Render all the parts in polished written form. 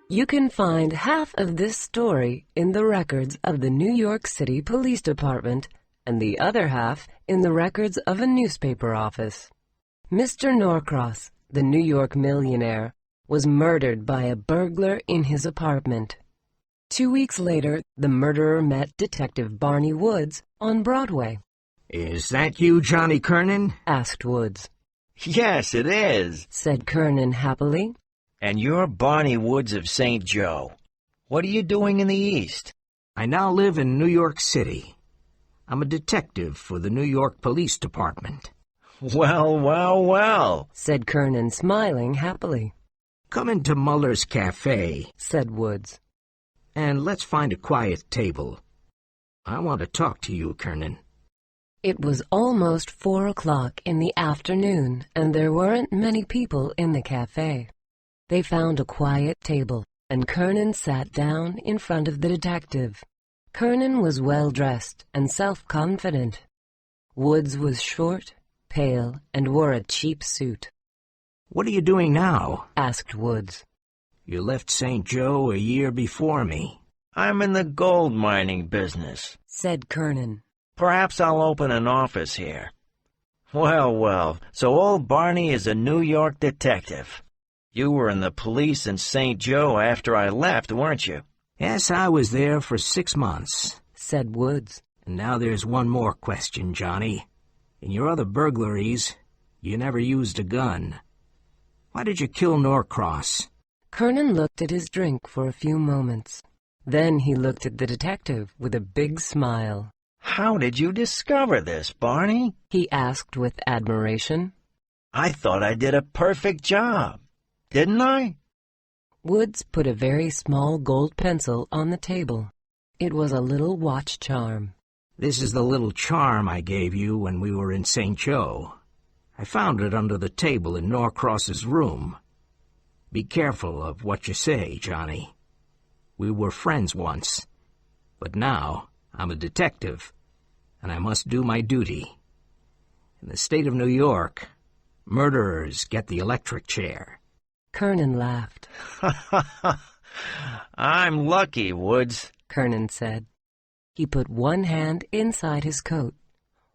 You can find half of this story in the records of the New York City Police Department and the other half in the records of a newspaper office. Mr. Norcross, the New York millionaire, was murdered by a burglar in his apartment. 2 weeks later, the murderer met Detective Barney Woods on Broadway. "Is that you, Johnny Kernan?" asked Woods. "Yes, it is," said Kernan happily. "And you're Barney Woods of St. Joe. What are you doing in the East?" "I now live in New York City. I'm a detective for the New York Police Department." "Well, well, well," said Kernan, smiling happily. "Come into Muller's Cafe," said Woods. "and let's find a quiet table. I want to talk to you, Kernan." It was almost 4 o'clock in the afternoon, and there weren't many people in the cafe. They found a quiet table, and Kernan sat down in front of the detective. Kernan was well-dressed and self-confident. Woods was short, pale, and wore a cheap suit. "What are you doing now?" asked Woods. "You left St. Joe a year before me." "I'm in the gold mining business," said Kernan. "Perhaps I'll open an office here." "Well, well, so old Barney is a New York detective. You were in the police in St. Joe after I left, weren't you?" "Yes, I was there for 6 months," said Woods. "And now there's one more question, Johnny. In your other burglaries, you never used a gun. Why did you kill Norcross?" Kernan looked at his drink for a few moments. Then he looked at the detective with a big smile. "How did you discover this, Barney?" he asked with admiration. "I thought I did a perfect job. Didn't I?" Woods put a very small gold pencil on the table. It was a little watch charm. "This is the little charm I gave you when we were in St. Joe. I found it under the table in Norcross's room. Be careful of what you say, Johnny. We were friends once, but now I'm a detective, and I must do my duty. In the state of New York, murderers get the electric chair." Kernan laughed. "I'm lucky, Woods," Kernan said. He put one hand inside his coat.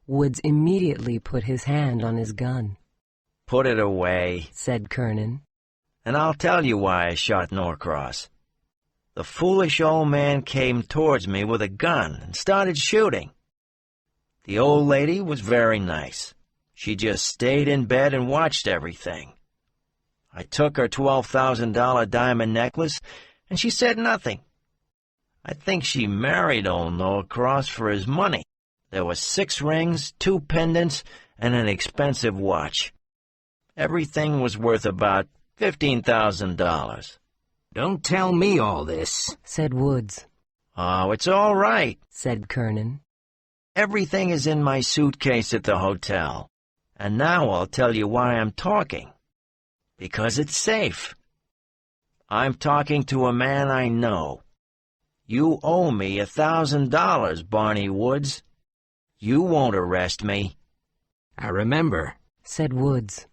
Woods immediately put his hand on his gun. "Put it away," said Kernan. "And I'll tell you why I shot Norcross. The foolish old man came towards me with a gun and started shooting. The old lady was very nice. She just stayed in bed and watched everything. I took her $12,000 diamond necklace, and she said nothing. I think she married old Norcross for his money. There were 6 rings, 2 pendants, and an expensive watch. Everything was worth about $15,000. "Don't tell me all this," said Woods. "Oh, it's all right," said Kernan. "Everything is in my suitcase at the hotel. And now I'll tell you why I'm talking. Because it's safe. I'm talking to a man I know. You owe me $1,000, Barney Woods. You won't arrest me." "I remember," said Woods.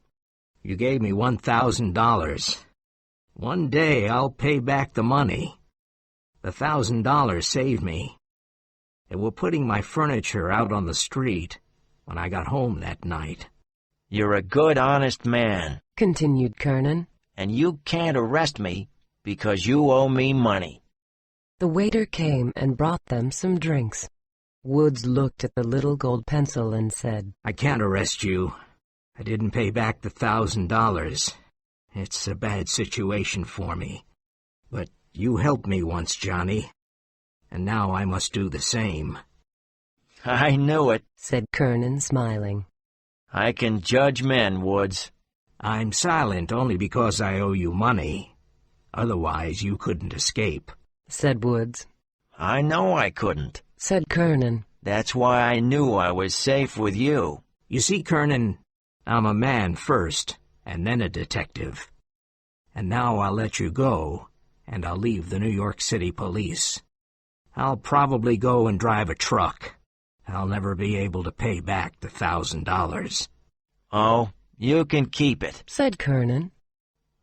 "You gave me $1,000. One day I'll pay back the money. The $1,000 saved me. They were putting my furniture out on the street when I got home that night." "You're a good, honest man," continued Kernan. "and you can't arrest me because you owe me money." The waiter came and brought them some drinks. Woods looked at the little gold pencil and said, "I can't arrest you. I didn't pay back the $1,000. It's a bad situation for me. But you helped me once, Johnny, and now I must do the same." "I knew it," said Kernan, smiling. "I can judge men, Woods." "I'm silent only because I owe you money. Otherwise you couldn't escape," said Woods. "I know I couldn't," said Kernan. "That's why I knew I was safe with you." "You see, Kernan, I'm a man first, and then a detective. And now I'll let you go, and I'll leave the New York City Police. I'll probably go and drive a truck. I'll never be able to pay back the $1,000. "Oh, you can keep it," said Kernan.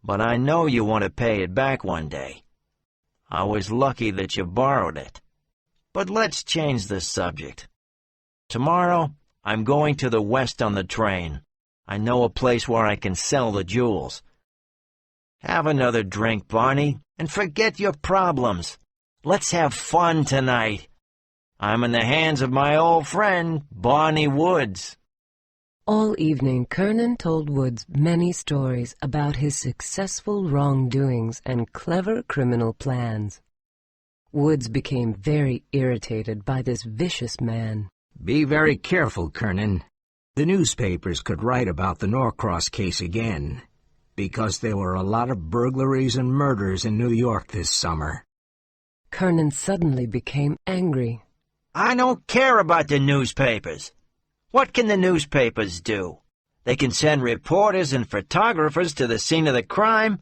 "but I know you want to pay it back one day. I was lucky that you borrowed it. But let's change the subject. Tomorrow, I'm going to the west on the train. I know a place where I can sell the jewels. Have another drink, Barney, and forget your problems. Let's have fun tonight. I'm in the hands of my old friend, Barney Woods. All evening, Kernan told Woods many stories about his successful wrongdoings and clever criminal plans. Woods became very irritated by this vicious man. Be very careful, Kernan. The newspapers could write about the Norcross case again, because there were a lot of burglaries and murders in New York this summer. Kernan suddenly became angry. I don't care about the newspapers. What can the newspapers do? They can send reporters and photographers to the scene of the crime.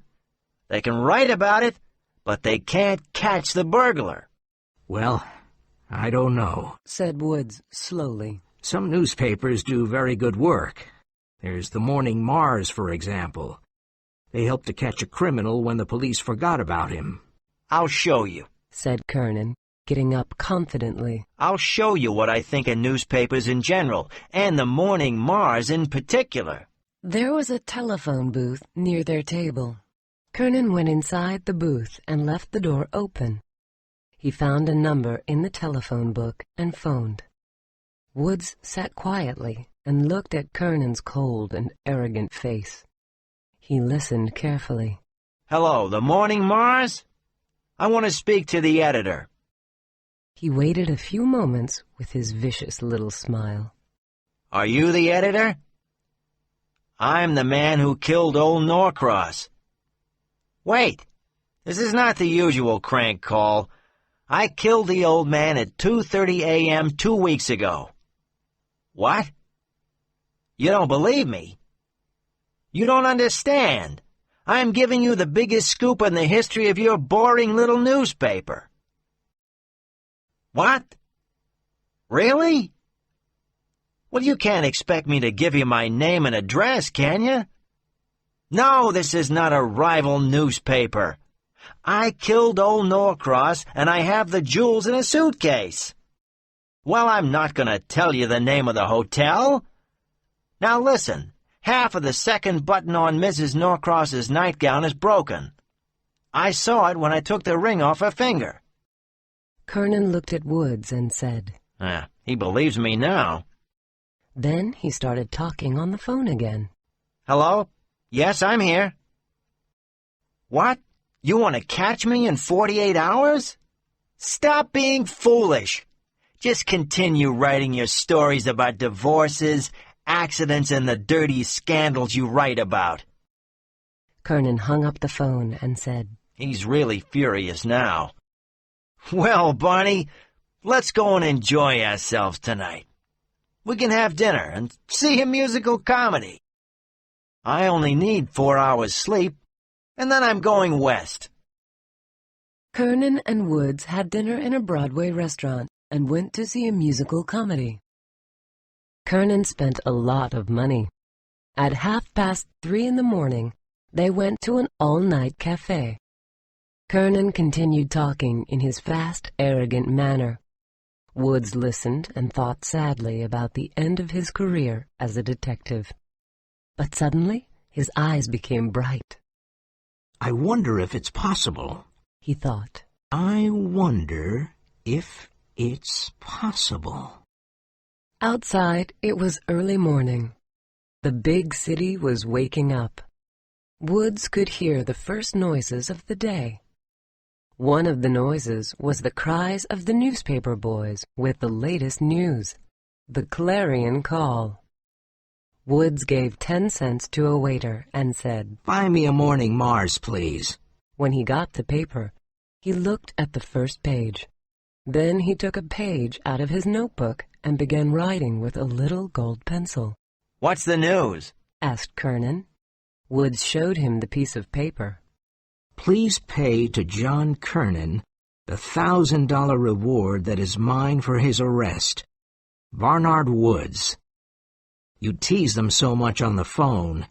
They can write about it, but they can't catch the burglar. Well, I don't know, said Woods slowly. Some newspapers do very good work. There's the Morning Mars, for example. They help to catch a criminal when the police forgot about him. I'll show you, said Kernan, getting up confidently. I'll show you what I think of newspapers in general, and the Morning Mars in particular. There was a telephone booth near their table. Kernan went inside the booth and left the door open. He found a number in the telephone book and phoned. Woods sat quietly and looked at Kernan's cold and arrogant face. He listened carefully. Hello, the Morning Mars? I want to speak to the editor. He waited a few moments with his vicious little smile. Are you the editor? I'm the man who killed old Norcross. Wait, this is not the usual crank call. I killed the old man at 2:30 a.m. 2 weeks ago. What? You don't believe me? You don't understand. I'm giving you the biggest scoop in the history of your boring little newspaper. What? Really? Well, you can't expect me to give you my name and address, can you? No, this is not a rival newspaper. I killed old Norcross, and I have the jewels in a suitcase. Well, I'm not going to tell you the name of the hotel. Now listen, half of the second button on Mrs. Norcross's nightgown is broken. I saw it when I took the ring off her finger. Kernan looked at Woods and said, He believes me now. Then he started talking on the phone again. Hello? Yes, I'm here. What? You want to catch me in 48 hours? Stop being foolish. Just continue writing your stories about divorces, accidents, and the dirty scandals you write about. Kernan hung up the phone and said, He's really furious now. Well, Barney, let's go and enjoy ourselves tonight. We can have dinner and see a musical comedy. I only need 4 hours sleep, and then I'm going west. Kernan and Woods had dinner in a Broadway restaurant and went to see a musical comedy. Kernan spent a lot of money. At 3:30 in the morning, they went to an all-night cafe. Kernan continued talking in his fast, arrogant manner. Woods listened and thought sadly about the end of his career as a detective. But suddenly, his eyes became bright. I wonder if it's possible, he thought. I wonder if it's possible. Outside, it was early morning. The big city was waking up. Woods could hear the first noises of the day. One of the noises was the cries of the newspaper boys with the latest news, the clarion call. Woods gave 10 cents to a waiter and said, Buy me a Morning Mars, please. When he got the paper, he looked at the first page. Then he took a page out of his notebook and began writing with a little gold pencil. What's the news? Asked Kernan. Woods showed him the piece of paper. Please pay to John Kernan the $1,000 reward that is mine for his arrest. Barnard Woods. You tease them so much on the phone,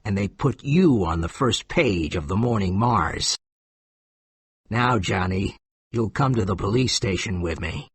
and they put you on the first page of the Morning Mars. Now, Johnny, you'll come to the police station with me.